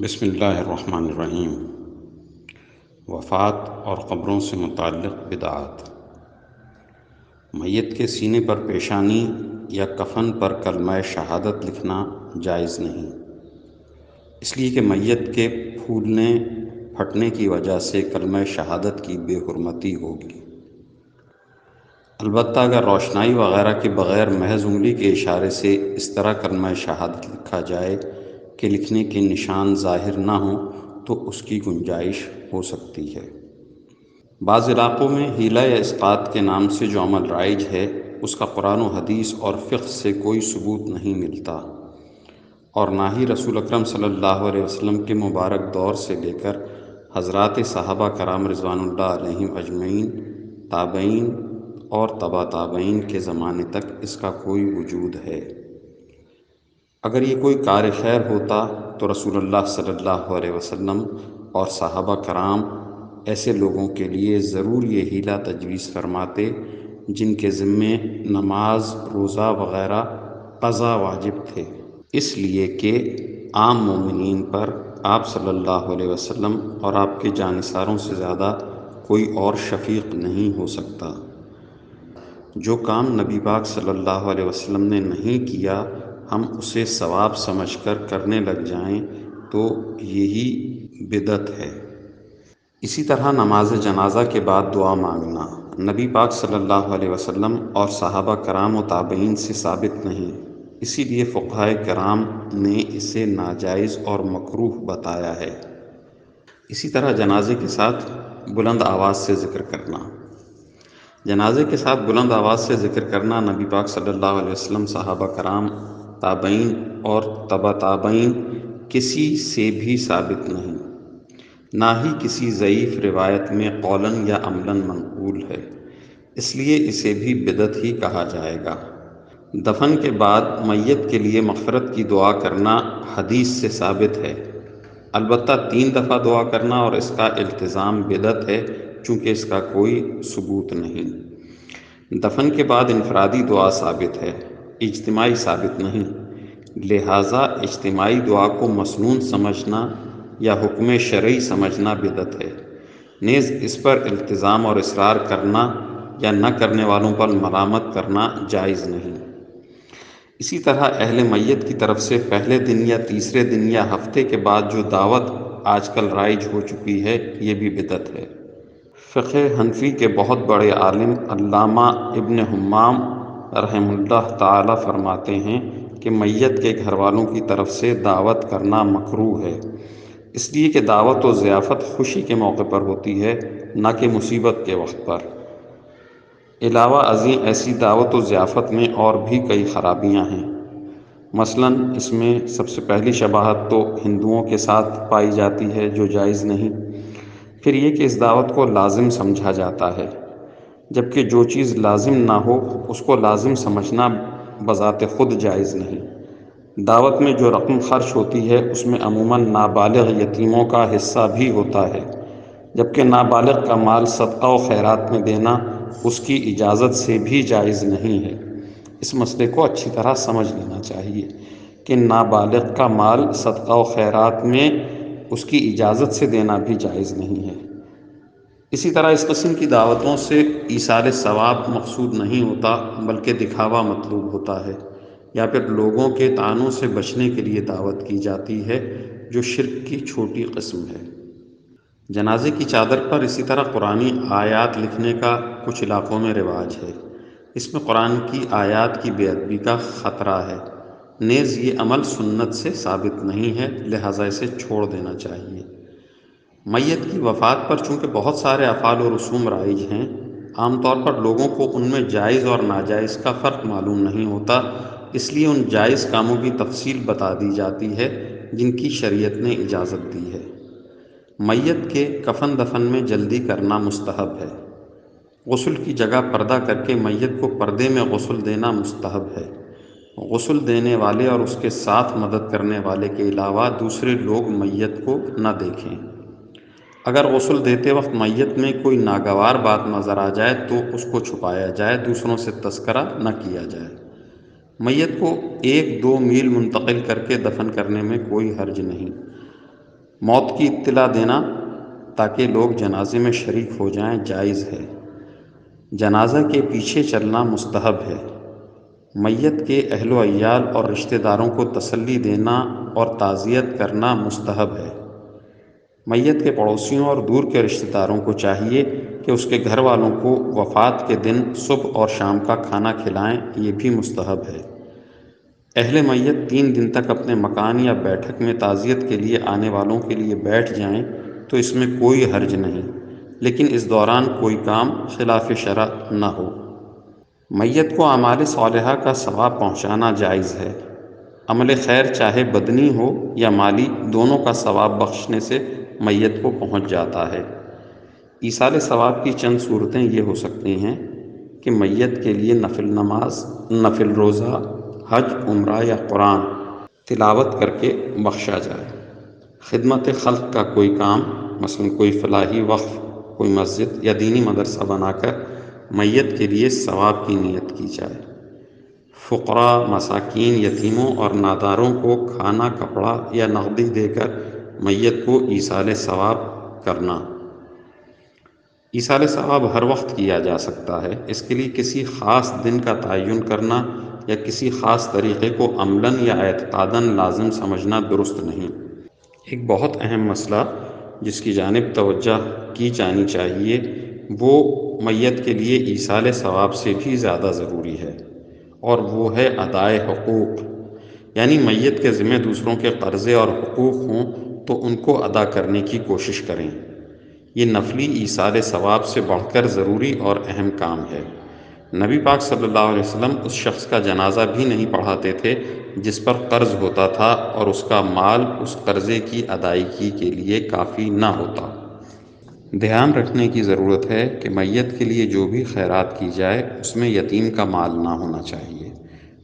بسم اللہ الرحمن الرحیم۔ وفات اور قبروں سے متعلق بدعات۔ میت کے سینے پر پیشانی یا کفن پر کلمہ شہادت لکھنا جائز نہیں، اس لیے کہ میت کے پھولنے پھٹنے کی وجہ سے کلمہ شہادت کی بے حرمتی ہوگی۔ البتہ اگر روشنائی وغیرہ کے بغیر محض انگلی کے اشارے سے اس طرح کلمہ شہادت لکھا جائے کہ لکھنے کے نشان ظاہر نہ ہوں تو اس کی گنجائش ہو سکتی ہے۔ بعض علاقوں میں حیلہ یا اسقاط کے نام سے جو عمل رائج ہے، اس کا قرآن و حدیث اور فقہ سے کوئی ثبوت نہیں ملتا، اور نہ ہی رسول اکرم صلی اللہ علیہ وسلم کے مبارک دور سے لے کر حضرات صحابہ کرام رضوان اللہ علیہم اجمعین، تابعین اور تبع تابعین کے زمانے تک اس کا کوئی وجود ہے۔ اگر یہ کوئی کار خیر ہوتا تو رسول اللہ صلی اللہ علیہ وسلم اور صحابہ کرام ایسے لوگوں کے لیے ضرور یہ حیلہ تجویز فرماتے جن کے ذمے نماز، روزہ وغیرہ قضا واجب تھے، اس لیے کہ عام مومنین پر آپ صلی اللہ علیہ وسلم اور آپ کے جانثاروں سے زیادہ کوئی اور شفیق نہیں ہو سکتا۔ جو کام نبی پاک صلی اللہ علیہ وسلم نے نہیں کیا ہم اسے ثواب سمجھ کر کرنے لگ جائیں تو یہی بدعت ہے۔ اسی طرح نماز جنازہ کے بعد دعا مانگنا نبی پاک صلی اللہ علیہ وسلم اور صحابہ کرام و تابعین سے ثابت نہیں، اسی لیے فقہائے کرام نے اسے ناجائز اور مکروہ بتایا ہے۔ اسی طرح جنازے کے ساتھ بلند آواز سے ذکر کرنا۔ جنازے کے ساتھ بلند آواز سے ذکر کرنا نبی پاک صلی اللہ علیہ وسلم، صحابہ کرام، تابعین اور تبع تابعین کسی سے بھی ثابت نہیں، نہ ہی کسی ضعیف روایت میں قولاً یا عملاً منقول ہے، اس لیے اسے بھی بدعت ہی کہا جائے گا۔ دفن کے بعد میت کے لیے مغفرت کی دعا کرنا حدیث سے ثابت ہے، البتہ 3 دفعہ دعا کرنا اور اس کا التزام بدعت ہے چونکہ اس کا کوئی ثبوت نہیں۔ دفن کے بعد انفرادی دعا ثابت ہے، اجتماعی ثابت نہیں، لہٰذا اجتماعی دعا کو مسنون سمجھنا یا حکم شرعی سمجھنا بدعت ہے، نیز اس پر التزام اور اصرار کرنا یا نہ کرنے والوں پر ملامت کرنا جائز نہیں۔ اسی طرح اہل میت کی طرف سے پہلے دن یا تیسرے دن یا ہفتے کے بعد جو دعوت آج کل رائج ہو چکی ہے یہ بھی بدعت ہے۔ فقہ حنفی کے بہت بڑے عالم علامہ ابن حمام رحمہ اللہ تعالی فرماتے ہیں کہ میت کے گھر والوں کی طرف سے دعوت کرنا مکروہ ہے، اس لیے کہ دعوت و ضیافت خوشی کے موقع پر ہوتی ہے نہ کہ مصیبت کے وقت پر۔ علاوہ ازیں ایسی دعوت و ضیافت میں اور بھی کئی خرابیاں ہیں، مثلاً اس میں سب سے پہلی شباہت تو ہندوؤں کے ساتھ پائی جاتی ہے جو جائز نہیں، پھر یہ کہ اس دعوت کو لازم سمجھا جاتا ہے، جبکہ جو چیز لازم نہ ہو اس کو لازم سمجھنا بذات خود جائز نہیں۔ دعوت میں جو رقم خرچ ہوتی ہے اس میں عموماً نابالغ یتیموں کا حصہ بھی ہوتا ہے، جبکہ نابالغ کا مال صدقہ و خیرات میں دینا اس کی اجازت سے بھی جائز نہیں ہے۔ اس مسئلے کو اچھی طرح سمجھ لینا چاہیے کہ نابالغ کا مال صدقہ و خیرات میں اس کی اجازت سے دینا بھی جائز نہیں ہے۔ اسی طرح اس قسم کی دعوتوں سے ایصال ثواب مقصود نہیں ہوتا بلکہ دکھاوا مطلوب ہوتا ہے، یا پھر لوگوں کے طعنوں سے بچنے کے لیے دعوت کی جاتی ہے جو شرک کی چھوٹی قسم ہے۔ جنازے کی چادر پر اسی طرح قرآنی آیات لکھنے کا کچھ علاقوں میں رواج ہے، اس میں قرآن کی آیات کی بے ادبی کا خطرہ ہے، نیز یہ عمل سنت سے ثابت نہیں ہے، لہٰذا اسے چھوڑ دینا چاہیے۔ میت کی وفات پر چونکہ بہت سارے افعال و رسوم رائج ہیں، عام طور پر لوگوں کو ان میں جائز اور ناجائز کا فرق معلوم نہیں ہوتا، اس لیے ان جائز کاموں کی تفصیل بتا دی جاتی ہے جن کی شریعت نے اجازت دی ہے۔ میت کے کفن دفن میں جلدی کرنا مستحب ہے۔ غسل کی جگہ پردہ کر کے میت کو پردے میں غسل دینا مستحب ہے۔ غسل دینے والے اور اس کے ساتھ مدد کرنے والے کے علاوہ دوسرے لوگ میت کو نہ دیکھیں۔ اگر غسل دیتے وقت میت میں کوئی ناگوار بات نظر آ جائے تو اس کو چھپایا جائے، دوسروں سے تذکرہ نہ کیا جائے۔ میت کو 1-2 میل منتقل کر کے دفن کرنے میں کوئی حرج نہیں۔ موت کی اطلاع دینا تاکہ لوگ جنازے میں شریک ہو جائیں جائز ہے۔ جنازہ کے پیچھے چلنا مستحب ہے۔ میت کے اہل و عیال اور رشتہ داروں کو تسلی دینا اور تعزیت کرنا مستحب ہے۔ میت کے پڑوسیوں اور دور کے رشتہ داروں کو چاہیے کہ اس کے گھر والوں کو وفات کے دن صبح اور شام کا کھانا کھلائیں، یہ بھی مستحب ہے۔ اہل میت 3 دن تک اپنے مکان یا بیٹھک میں تعزیت کے لیے آنے والوں کے لیے بیٹھ جائیں تو اس میں کوئی حرج نہیں، لیکن اس دوران کوئی کام خلاف شرع نہ ہو۔ میت کو اعمال صالحہ کا ثواب پہنچانا جائز ہے۔ عمل خیر چاہے بدنی ہو یا مالی، دونوں کا ثواب بخشنے سے میت کو پہنچ جاتا ہے۔ ایصال ثواب کی چند صورتیں یہ ہو سکتی ہیں کہ میت کے لیے نفل نماز، نفل روزہ، حج، عمرہ یا قرآن تلاوت کر کے بخشا جائے۔ خدمت خلق کا کوئی کام، مثلا کوئی فلاحی وقف، کوئی مسجد یا دینی مدرسہ بنا کر میت کے لیے ثواب کی نیت کی جائے۔ فقراء، مساکین، یتیموں اور ناداروں کو کھانا، کپڑا یا نقدی دے کر میت کو ایصال ثواب کرنا۔ ایصال ثواب ہر وقت کیا جا سکتا ہے، اس کے لیے کسی خاص دن کا تعین کرنا یا کسی خاص طریقے کو عملاً یا اعتقاداً لازم سمجھنا درست نہیں۔ ایک بہت اہم مسئلہ جس کی جانب توجہ کی جانی چاہیے وہ میت کے لیے ایصال ثواب سے بھی زیادہ ضروری ہے، اور وہ ہے ادائے حقوق، یعنی میت کے ذمہ دوسروں کے قرضے اور حقوق ہوں تو ان کو ادا کرنے کی کوشش کریں۔ یہ نفلی ایصال ثواب سے بڑھ کر ضروری اور اہم کام ہے۔ نبی پاک صلی اللہ علیہ وسلم اس شخص کا جنازہ بھی نہیں پڑھاتے تھے جس پر قرض ہوتا تھا اور اس کا مال اس قرضے کی ادائیگی کے لیے کافی نہ ہوتا۔ دھیان رکھنے کی ضرورت ہے کہ میت کے لیے جو بھی خیرات کی جائے اس میں یتیم کا مال نہ ہونا چاہیے،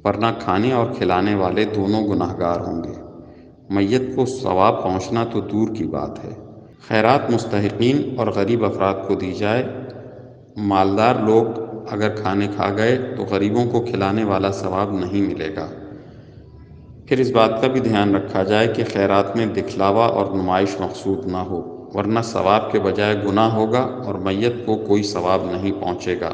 ورنہ کھانے اور کھلانے والے دونوں گنہگار ہوں گے۔ میت کو ثواب پہنچنا تو دور کی بات ہے۔ خیرات مستحقین اور غریب افراد کو دی جائے۔ مالدار لوگ اگر کھانے کھا گئے تو غریبوں کو کھلانے والا ثواب نہیں ملے گا۔ پھر اس بات کا بھی دھیان رکھا جائے کہ خیرات میں دکھلاوا اور نمائش مقصود نہ ہو، ورنہ ثواب کے بجائے گناہ ہوگا اور میت کو کوئی ثواب نہیں پہنچے گا۔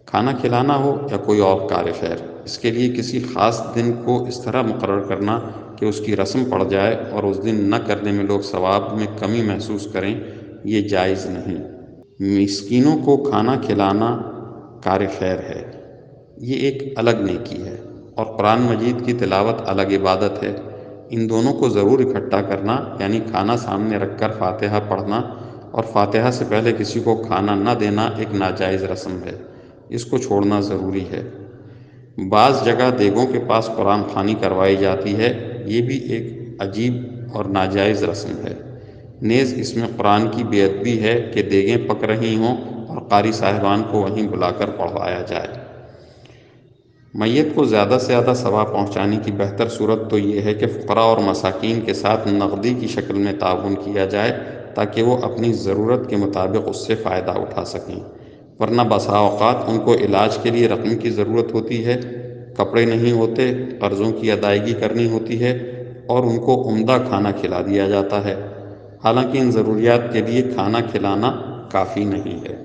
کھانا کھلانا ہو یا کوئی اور کار خیر، اس کے لیے کسی خاص دن کو اس طرح مقرر کرنا کہ اس کی رسم پڑ جائے اور اس دن نہ کرنے میں لوگ ثواب میں کمی محسوس کریں، یہ جائز نہیں۔ مسکینوں کو کھانا کھلانا کار خیر ہے، یہ ایک الگ نیکی ہے، اور قرآن مجید کی تلاوت الگ عبادت ہے۔ ان دونوں کو ضرور اکٹھا کرنا، یعنی کھانا سامنے رکھ کر فاتحہ پڑھنا اور فاتحہ سے پہلے کسی کو کھانا نہ دینا ایک ناجائز رسم ہے، اس کو چھوڑنا ضروری ہے۔ بعض جگہ دیگوں کے پاس قرآن خوانی کروائی جاتی ہے، یہ بھی ایک عجیب اور ناجائز رسم ہے۔ نیز اس میں قرآن کی بے ادبی ہے کہ دیگیں پک رہی ہوں اور قاری صاحبان کو وہیں بلا کر پڑھوایا جائے۔ میت کو زیادہ سے زیادہ ثواب پہنچانے کی بہتر صورت تو یہ ہے کہ فقراء اور مساکین کے ساتھ نقدی کی شکل میں تعاون کیا جائے تاکہ وہ اپنی ضرورت کے مطابق اس سے فائدہ اٹھا سکیں، ورنہ بسا اوقات ان کو علاج کے لیے رقم کی ضرورت ہوتی ہے، کپڑے نہیں ہوتے، قرضوں کی ادائیگی کرنی ہوتی ہے اور ان کو عمدہ کھانا کھلا دیا جاتا ہے، حالانکہ ان ضروریات کے لیے کھانا کھلانا کافی نہیں ہے۔